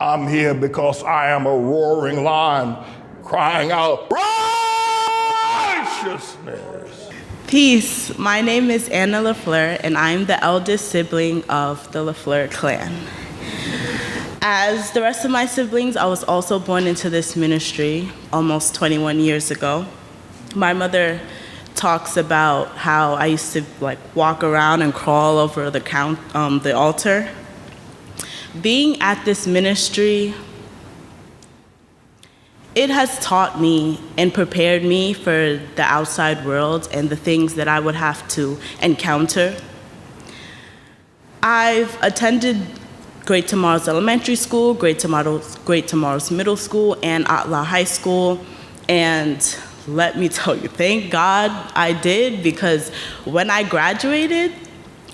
I'm here because I am a roaring lion crying out righteousness. Peace. My name is Lafleur, and I'm the eldest sibling of the Lafleur clan. As the rest of my siblings, I was also born into this ministry almost 21 years ago. My mother talks about how I used to walk around and crawl over the altar. Being at this ministry, it has taught me and prepared me for the outside world and the things that I would have to encounter. I've attended Great Tomorrow's Elementary School, Great Tomorrow's Middle School, and ATLAH High School, and let me tell you, thank God I did, because when I graduated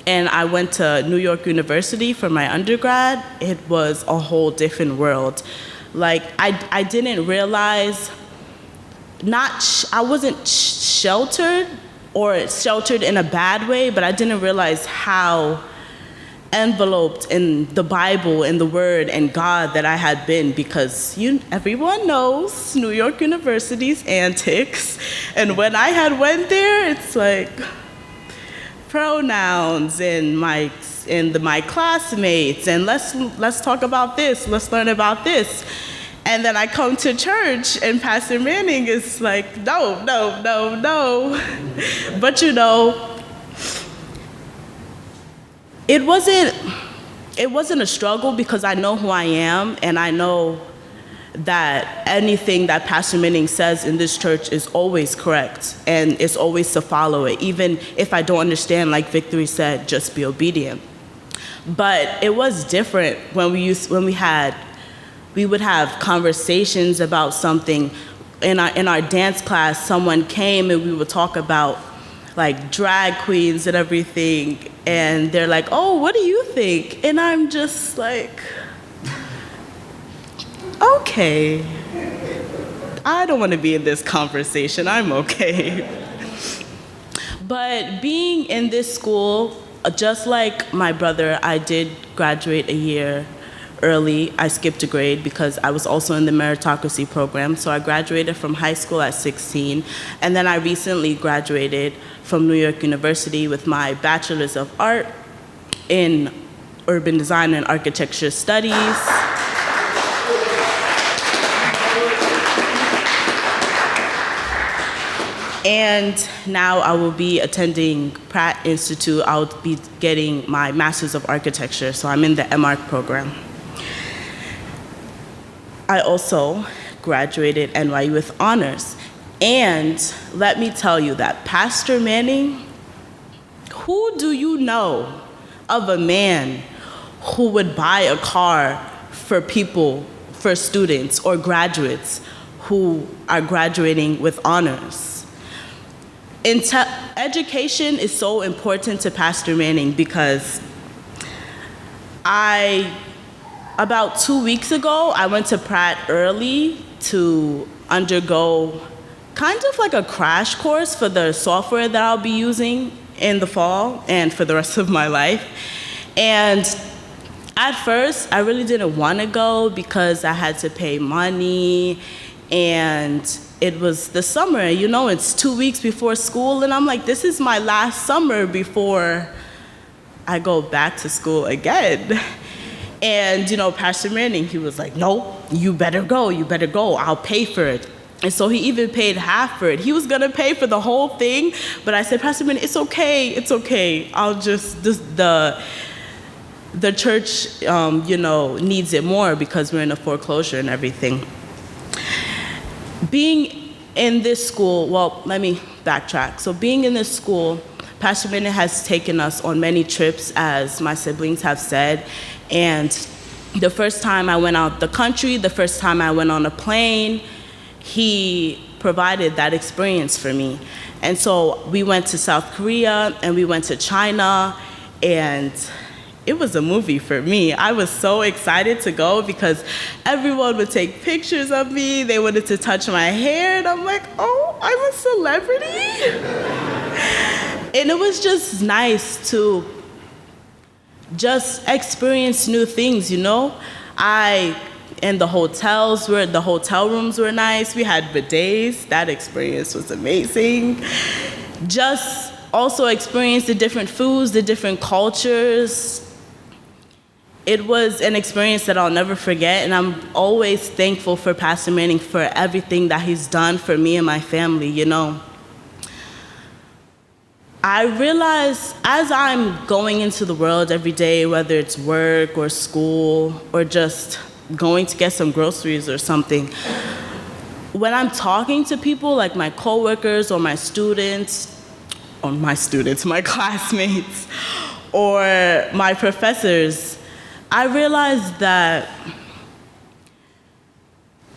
and I went to New York University for my undergrad, it was a whole different world. I didn't realize, I wasn't sheltered in a bad way, but I didn't realize how enveloped in the Bible and the Word and God that I had been, because everyone knows New York University's antics, and when I had went there, it's like pronouns and my classmates, and let's talk about this, let's learn about this. And then I come to church and Pastor Manning is like, no. But it wasn't a struggle, because I know who I am, and I know that anything that Pastor Manning says in this church is always correct, and it's always to follow it. Even if I don't understand, like Victory said, just be obedient. But it was different when we would have conversations about something. In our dance class, someone came and we would talk about drag queens and everything, and they're like, oh, what do you think? And I'm just like, okay, I don't want to be in this conversation, I'm okay. But being in this school, just like my brother, I did graduate a year early. I skipped a grade because I was also in the meritocracy program. So I graduated from high school at 16, and then I recently graduated from New York University with my Bachelor's of Art in Urban Design and Architecture Studies. And now I will be attending Pratt Institute. I'll be getting my Master's of Architecture, so I'm in the MArch program. I also graduated NYU with honors. And let me tell you that Pastor Manning, who do you know of a man who would buy a car for students or graduates who are graduating with honors? Education is so important to Pastor Manning, because about 2 weeks ago, I went to Pratt early to undergo kind of like a crash course for the software that I'll be using in the fall and for the rest of my life. And at first, I really didn't want to go because I had to pay money, and it was the summer, it's 2 weeks before school, and I'm like, this is my last summer before I go back to school again. And, Pastor Manning, he was like, no, you better go, I'll pay for it. And so he even paid half for it. He was gonna pay for the whole thing, but I said, Pastor Manning, it's okay. I'll just, the church, needs it more because we're in a foreclosure and everything. Being in this school, well, let me backtrack. So being in this school, Pastor Manning has taken us on many trips, as my siblings have said. And the first time I went out the country, the first time I went on a plane, he provided that experience for me. And so we went to South Korea and we went to China, and it was a movie for me. I was so excited to go because everyone would take pictures of me. They wanted to touch my hair, and I'm like, oh, I'm a celebrity? And it was just nice to just experience new things, I and the hotel rooms were nice. We had bidets. That experience was amazing. Just also experience the different foods, the different cultures. It was an experience that I'll never forget, and I'm always thankful for Pastor Manning for everything that he's done for me and my family, you know. I realize as I'm going into the world every day, whether it's work or school or just going to get some groceries or something, when I'm talking to people like my coworkers or my classmates, or my professors, I realize that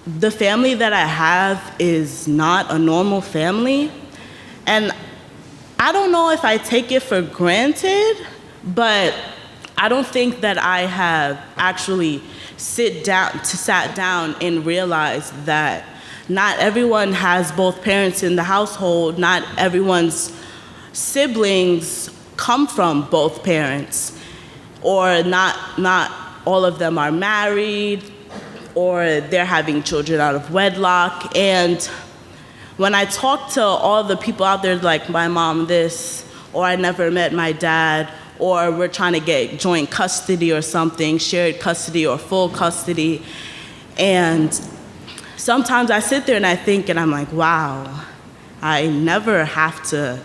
the family that I have is not a normal family. And I don't know if I take it for granted, but I don't think that I have actually sat down and realized that not everyone has both parents in the household, not everyone's siblings come from both parents, or not all of them are married, or they're having children out of wedlock. And when I talk to all the people out there, like my mom this, or I never met my dad, or we're trying to get joint custody or something, shared custody or full custody, and sometimes I sit there and I think, and I'm like, wow, I never have to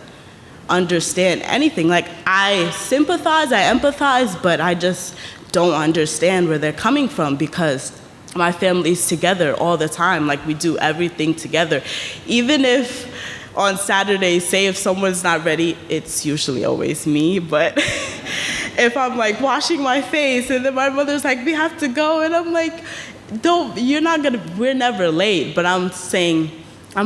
understand anything. Like, I sympathize, I empathize, but I just don't understand where they're coming from, because my family's together all the time. Like, we do everything together. Even if on Saturdays, say if someone's not ready, it's usually always me, but if I'm like washing my face and then my mother's like, we have to go, and I'm like, we're never late, but I'm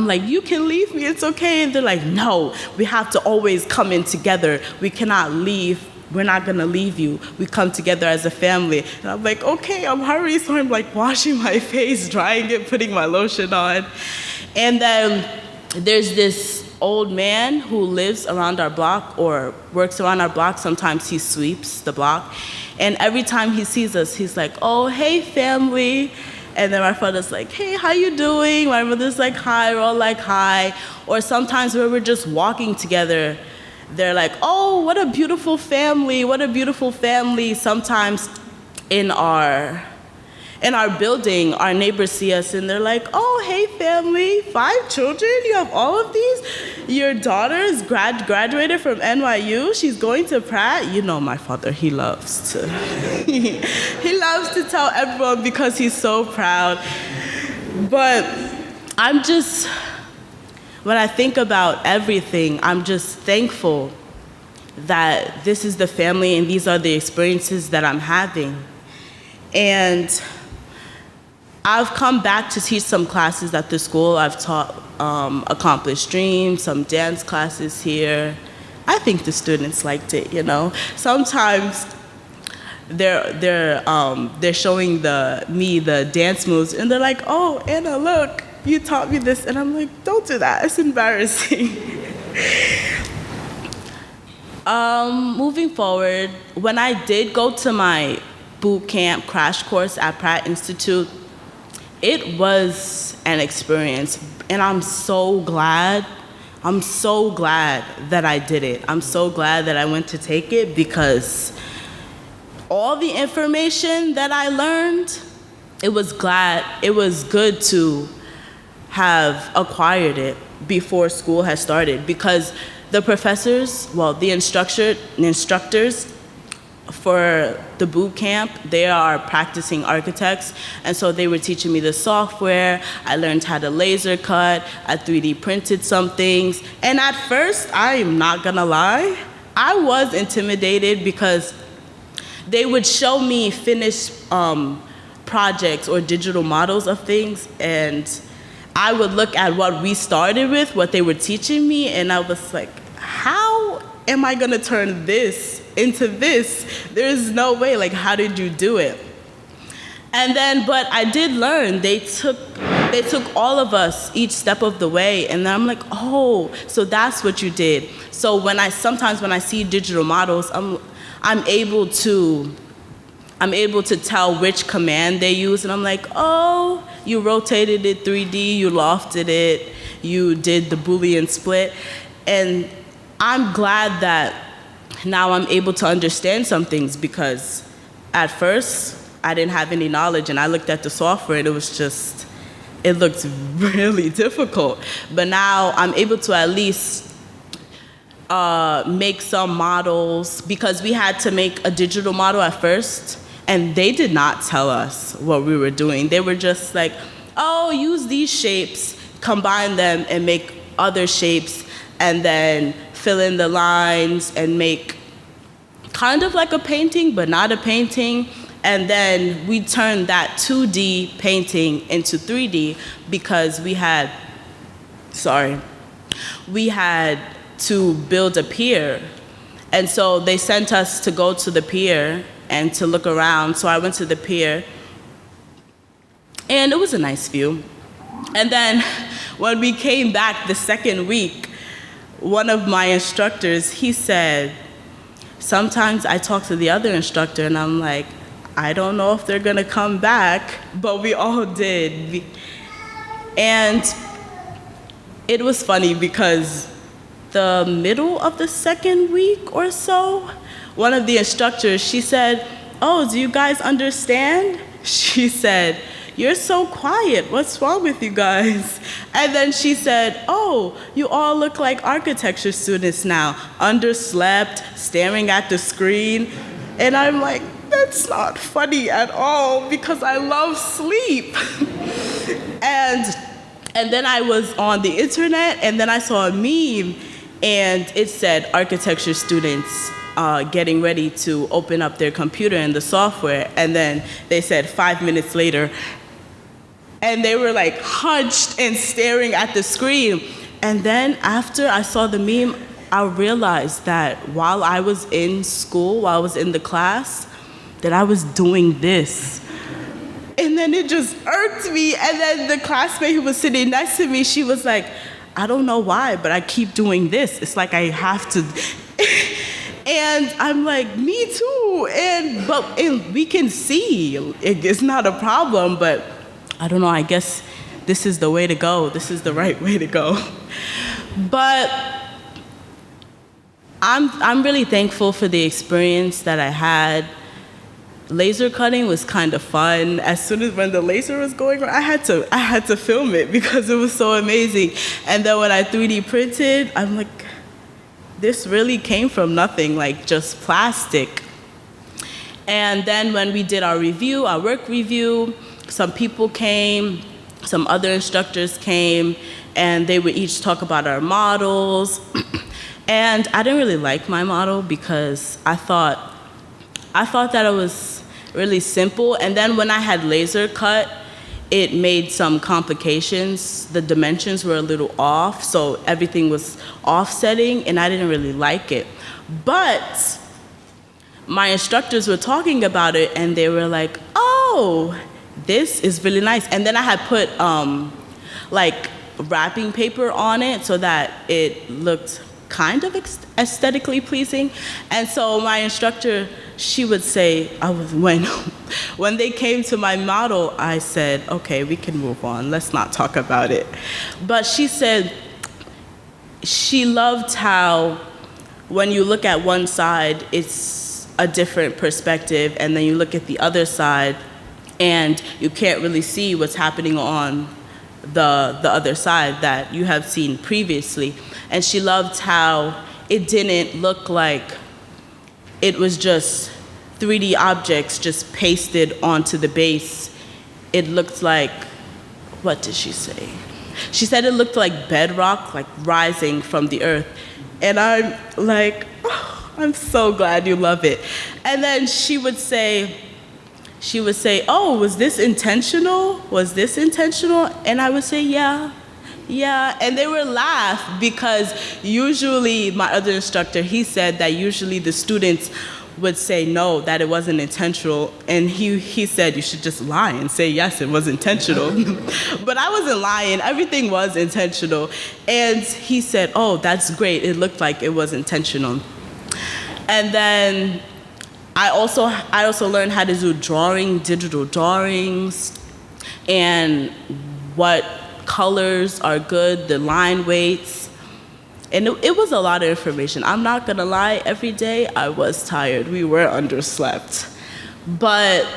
like, you can leave me, it's okay. And they're like, no, we have to always come in together. We cannot leave. We're not gonna leave you. We come together as a family. And I'm like, okay, I'm hurrying. So I'm like washing my face, drying it, putting my lotion on. And then there's this old man who lives around our block or works around our block. Sometimes he sweeps the block. And every time he sees us, he's like, oh, hey, family. And then my father's like, hey, how you doing? My mother's like, hi. We're all like, hi. Or sometimes when we're just walking together, they're like, oh, what a beautiful family. What a beautiful family. Sometimes in our building, our neighbors see us and they're like, oh, hey, family, 5 children? You have all of these? Your daughter's graduated from NYU? She's going to Pratt? You know my father, he loves to tell everyone because he's so proud. But when I think about everything, I'm just thankful that this is the family and these are the experiences that I'm having. And I've come back to teach some classes at the school. I've taught Accomplished Dreams, some dance classes here. I think the students liked it, you know. Sometimes they're showing me the dance moves, and they're like, oh, Anna, look, you taught me this. And I'm like, don't do that, it's embarrassing. Moving forward, when I did go to my boot camp crash course at Pratt Institute, it was an experience, and I'm so glad that I did it. I'm so glad that I went to take it, because all the information that I learned, it was good to have acquired it before school has started, because the professors, the instructors for the boot camp, they are practicing architects, and so they were teaching me the software. I learned how to laser cut. I 3D printed some things, and at first, I am not gonna lie, I was intimidated because they would show me finished projects or digital models of things, and I would look at what we started with, what they were teaching me, and I was like, how am I gonna turn this into this? There's no way, like, how did you do it? And then, but I did learn. They took all of us each step of the way, and then I'm like, oh, so that's what you did. So sometimes when I see digital models, I'm able to I'm able to tell which command they use, and I'm like, oh, you rotated it 3D, you lofted it, you did the Boolean split. And I'm glad that now I'm able to understand some things, because at first I didn't have any knowledge, and I looked at the software and it looked really difficult. But now I'm able to at least make some models, because we had to make a digital model at first, and they did not tell us what we were doing. They were just like, oh, use these shapes, combine them and make other shapes, and then fill in the lines and make kind of like a painting, but not a painting. And then we turned that 2D painting into 3D, because we had to build a pier. And so they sent us to go to the pier and to look around. So I went to the pier, and it was a nice view. And then when we came back the second week, one of my instructors, he said, sometimes I talk to the other instructor and I'm like, I don't know if they're gonna come back, but we all did. And it was funny, because the middle of the second week or so, one of the instructors, she said, oh, do you guys understand? She said, you're so quiet, what's wrong with you guys? And then she said, oh, you all look like architecture students now, underslept, staring at the screen. And I'm like, that's not funny at all, because I love sleep. And then I was on the internet, and then I saw a meme, and it said architecture students getting ready to open up their computer and the software, and then they said 5 minutes later, and they were like hunched and staring at the screen. And then after I saw the meme, I realized that while I was in school, while I was in the class, that I was doing this. And then it just irked me. And then the classmate who was sitting next to me, she was like, I don't know why, but I keep doing this. It's like I have to. And I'm like, me too. And we can see it's not a problem, but I don't know, I guess this is the way to go. This is the right way to go. But I'm really thankful for the experience that I had. Laser cutting was kind of fun. As soon as when the laser was going on, I had to film it, because it was so amazing. And then when I 3D printed, I'm like, this really came from nothing, like just plastic. And then when we did our review, our work review, some people came, some other instructors came, and they would each talk about our models. And I didn't really like my model, because I thought that it was really simple. And then when I had laser cut, it made some complications. The dimensions were a little off, so everything was offsetting, and I didn't really like it. But my instructors were talking about it, and they were like, oh, this is really nice. And then I had put like wrapping paper on it so that it looked kind of aesthetically pleasing. And so my instructor, she would say, when they came to my model, I said, okay, we can move on, let's not talk about it. But she said she loved how when you look at one side, it's a different perspective, and then you look at the other side, and you can't really see what's happening on the other side that you have seen previously. And she loved how it didn't look like it was just 3D objects just pasted onto the base. It looked like, what did she say? She said it looked like bedrock, like rising from the earth. And I'm like, oh, I'm so glad you love it. And then she would say, oh, was this intentional? Was this intentional? And I would say, yeah. And they would laugh, because usually my other instructor, he said that usually the students would say no, that it wasn't intentional. And he said you should just lie and say, yes, it was intentional. But I wasn't lying, everything was intentional. And he said, oh, that's great, it looked like it was intentional. And then I also learned how to do digital drawings, and what colors are good, the line weights. And it was a lot of information. I'm not gonna lie, every day I was tired. We were underslept. But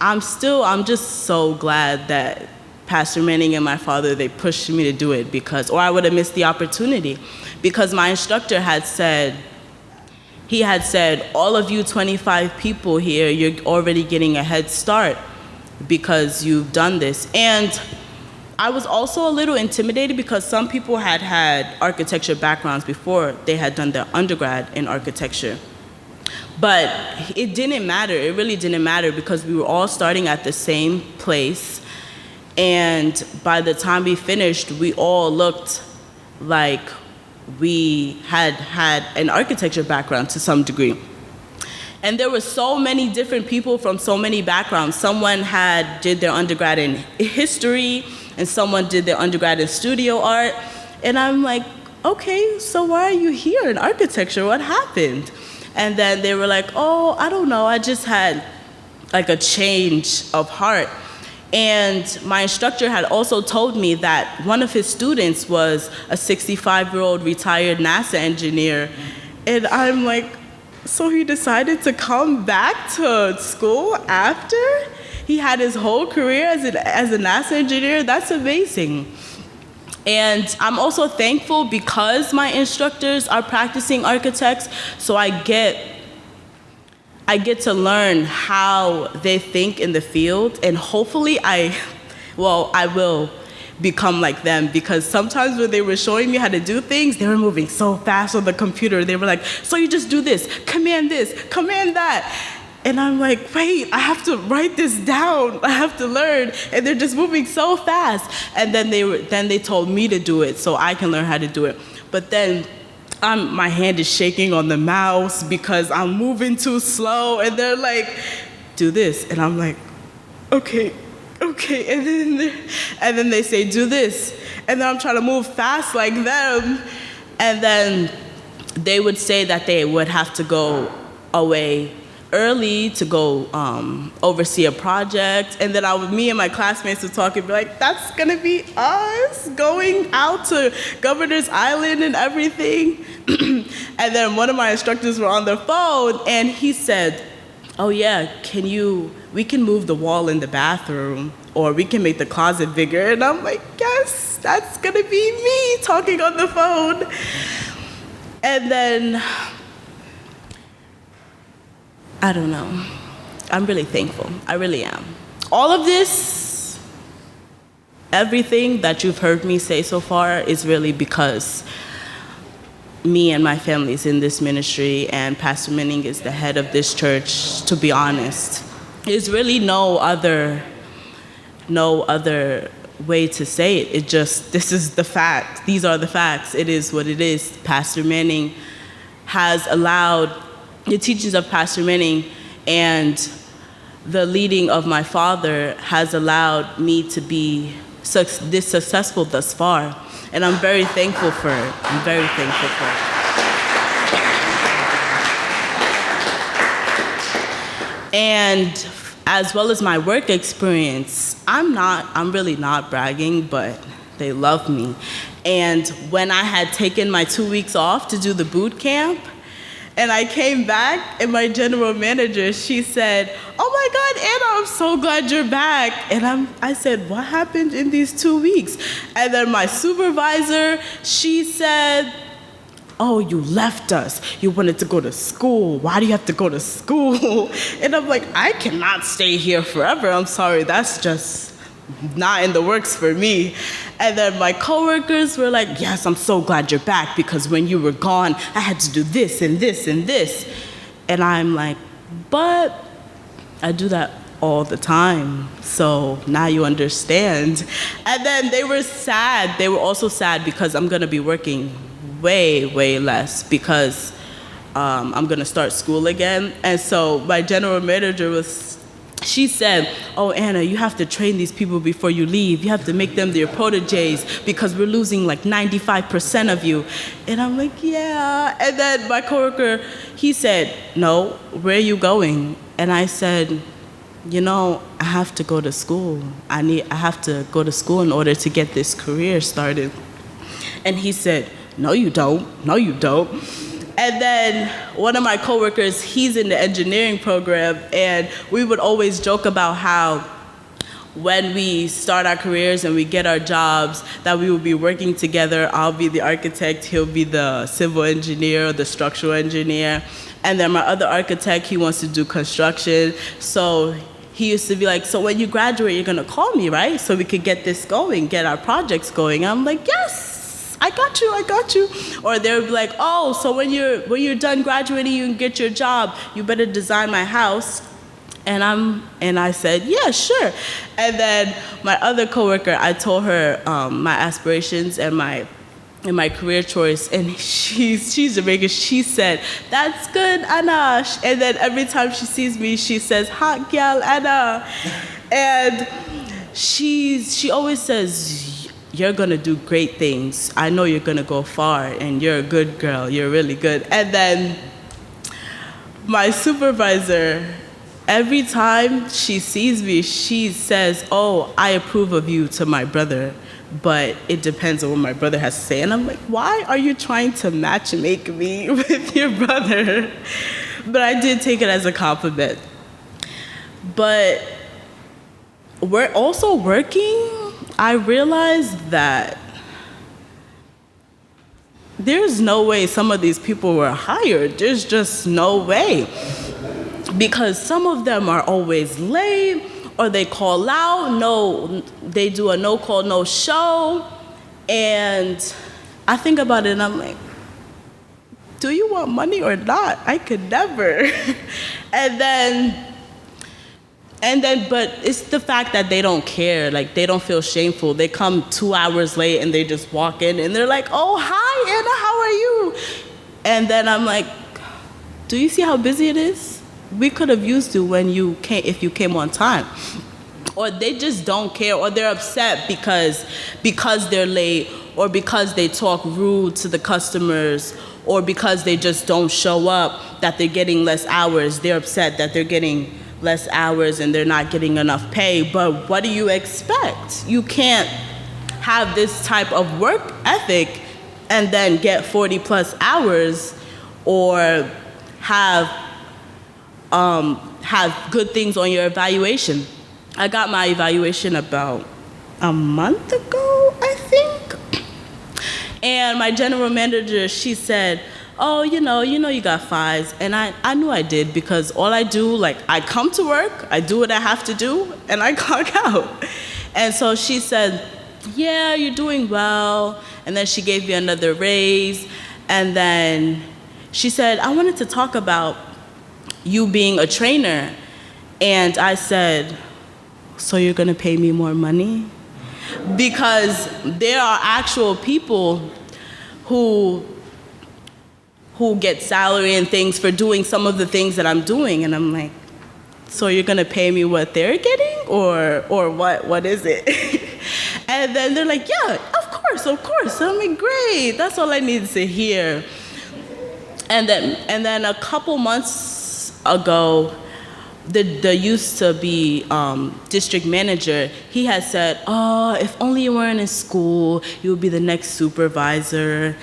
I'm just so glad that Pastor Manning and my father, they pushed me to do it, or I would have missed the opportunity. Because my instructor had said, all of you 25 people here, you're already getting a head start because you've done this. And I was also a little intimidated because some people had architecture backgrounds before they had done their undergrad in architecture. But it didn't matter. It really didn't matter because we were all starting at the same place. And by the time we finished, we all looked like we had an architecture background to some degree. And there were so many different people from so many backgrounds. Someone did their undergrad in history, and someone did their undergrad in studio art. And I'm like, okay, so why are you here in architecture? What happened? And then they were like, oh, I don't know, I just had like a change of heart. And my instructor had also told me that one of his students was a 65-year-old retired NASA engineer. And I'm like, so he decided to come back to school after he had his whole career as a NASA engineer? That's amazing. And I'm also thankful because my instructors are practicing architects, so I get to learn how they think in the field, and hopefully I will become like them, because sometimes when they were showing me how to do things, they were moving so fast on the computer. They were like, so you just do this, command that. And I'm like, wait, I have to write this down. I have to learn. And they're just moving so fast. And then they told me to do it so I can learn how to do it. But then my hand is shaking on the mouse because I'm moving too slow. And they're like, do this. And I'm like, okay. And then they say, do this. And then I'm trying to move fast like them. And then they would say that they would have to go away early to go oversee a project. And then me and my classmates would talk and be like, that's gonna be us going out to Governor's Island and everything. And then one of my instructors were on their phone and he said, oh yeah, we can move the wall in the bathroom, or we can make the closet bigger. And I'm like, yes, that's gonna be me talking on the phone. And then, I don't know. I'm really thankful. I really am. All of this, everything that you've heard me say so far is really because me and my family is in this ministry, and Pastor Manning is the head of this church, to be honest. There's really no other way to say it. This is the fact. These are the facts. It is what it is. Pastor Manning has allowed the teachings of Pastor Manning and the leading of my father has allowed me to be this successful thus far. And I'm very thankful for it. I'm very thankful for it. And as well as my work experience, I'm really not bragging, but they love me. And when I had taken my 2 weeks off to do the boot camp, and I came back, and my general manager, she said, oh my God, Anna, I'm so glad you're back. And I said, what happened in these 2 weeks? And then my supervisor, she said, oh, you left us. You wanted to go to school. Why do you have to go to school? And I'm like, I cannot stay here forever. I'm sorry, that's just not in the works for me. And then my coworkers were like, yes, I'm so glad you're back, because when you were gone, I had to do this and this and this. And I'm like, but I do that all the time. So now you understand. And then they were sad. They were also sad because I'm gonna be working way, way less, because I'm gonna start school again. And so my general manager she said, oh, Anna, you have to train these people before you leave. You have to make them their proteges because we're losing like 95% of you. And I'm like, yeah. And then my coworker, he said, no, where are you going? And I said, you know, I have to go to school. I have to go to school in order to get this career started. And he said, no, you don't. No, you don't. And then one of my coworkers, he's in the engineering program, and we would always joke about how when we start our careers and we get our jobs, that we will be working together. I'll be the architect, he'll be the civil engineer or the structural engineer. And then my other architect, he wants to do construction. So he used to be like, so when you graduate, you're gonna call me, right? So we could get this going, get our projects going. I'm like, yes. I got you. Or they'll be like, oh, so when you're done graduating, you can get your job. You better design my house. And I said, yeah, sure. And then my other coworker, I told her my aspirations and my career choice, and she's Jamaican. She said, that's good, Anna. And then every time she sees me, she says, hot girl, Anna. And she always says, you're gonna do great things. I know you're gonna go far, and you're a good girl. You're really good. And then my supervisor, every time she sees me, she says, oh, I approve of you to my brother, but it depends on what my brother has to say. And I'm like, why are you trying to match make me with your brother? But I did take it as a compliment. But we're also working. I realized that there's no way some of these people were hired. There's just no way. Because some of them are always late, or they call out, they do a no call, no show. And I think about it and I'm like, do you want money or not? I could never. But it's the fact that they don't care, like they don't feel shameful. They come 2 hours late and they just walk in and they're like, oh, hi, Anna, how are you? And then I'm like, do you see how busy it is? We could have used you if you came on time. Or they just don't care, or they're upset because they're late, or because they talk rude to the customers, or because they just don't show up, that they're getting less hours. They're upset that they're getting less hours and they're not getting enough pay. But what do you expect? You can't have this type of work ethic and then get 40 plus hours, or have good things on your evaluation. I got my evaluation about a month ago, I think. And my general manager, she said, oh, you know you got fives. And I knew I did, because all I do, like, I come to work, I do what I have to do, and I clock out. And so she said, yeah, you're doing well. And then she gave me another raise. And then she said, I wanted to talk about you being a trainer. And I said, so you're gonna pay me more money? Because there are actual people who get salary and things for doing some of the things that I'm doing. And I'm like, so you're gonna pay me what they're getting, or what is it? And then they're like, yeah, of course. And I'm like, great, that's all I needed to hear. And then a couple months ago, the used to be district manager, he had said, oh, if only you weren't in school, you would be the next supervisor.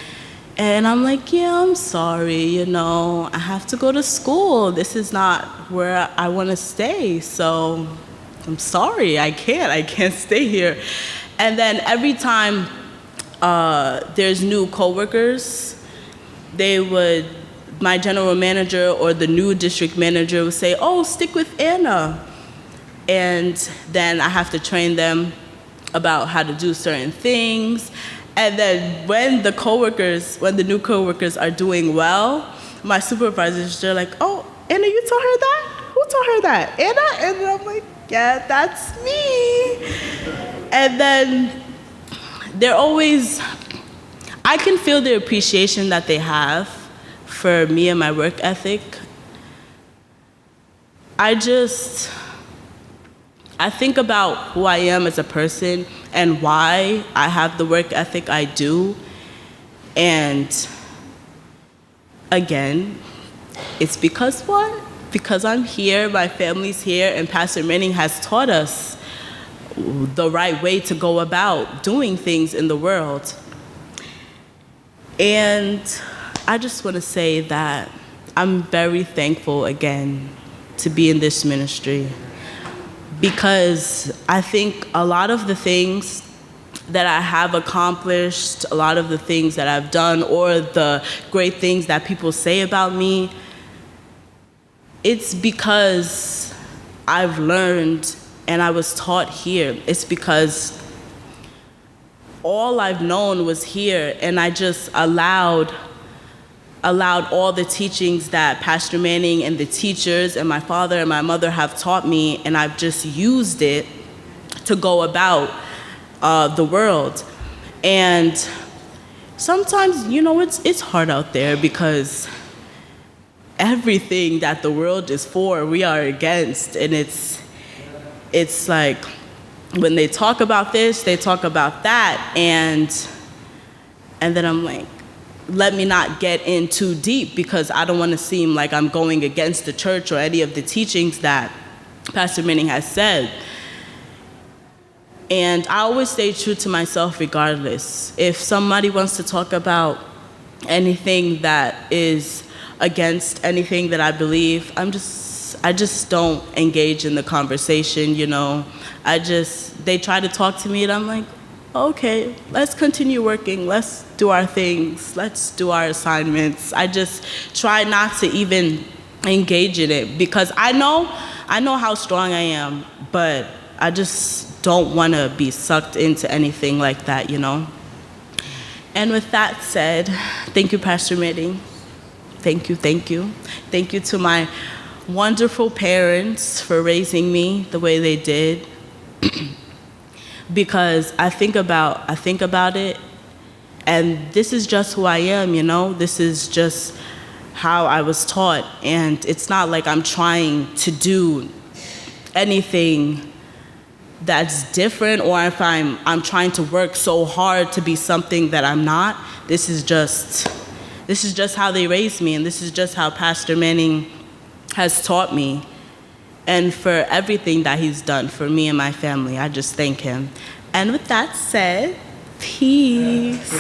And I'm like, yeah, I'm sorry, I have to go to school. This is not where I want to stay. So I'm sorry, I can't stay here. And then every time there's new coworkers, my general manager or the new district manager would say, oh, stick with Anna. And then I have to train them about how to do certain things. And then when the new coworkers are doing well, my supervisors, they're like, oh, Anna, you told her that? Who told her that? Anna? And I'm like, yeah, that's me. And then I can feel the appreciation that they have for me and my work ethic. I think about who I am as a person and why I have the work ethic I do. And again, it's because what? Because I'm here, my family's here, and Pastor Manning has taught us the right way to go about doing things in the world. And I just want to say that I'm very thankful again to be in this ministry, because I think a lot of the things that I have accomplished, a lot of the things that I've done, or the great things that people say about me, it's because I've learned and I was taught here. It's because all I've known was here, and I just allowed all the teachings that Pastor Manning and the teachers and my father and my mother have taught me, and I've just used it to go about the world. And sometimes, it's hard out there, because everything that the world is for, we are against. And it's like, when they talk about this, they talk about that, and then I'm like, let me not get in too deep, because I don't want to seem like I'm going against the church or any of the teachings that Pastor Manning has said. And I always stay true to myself regardless. If somebody wants to talk about anything that is against anything that I believe, I just don't engage in the conversation, They try to talk to me, and I'm like, okay, let's continue working. Let's do our things. Let's do our assignments. I just try not to even engage in it, because I know how strong I am, but I just don't want to be sucked into anything like that, And with that said, thank you, Pastor Manning. Thank you. Thank you to my wonderful parents for raising me the way they did. Because I think about it, and this is just who I am, This is just how I was taught, and it's not like I'm trying to do anything that's different, or if I'm trying to work so hard to be something that I'm not. This is just how they raised me, and this is just how Pastor Manning has taught me. And for everything that he's done for me and my family, I just thank him. And with that said, peace.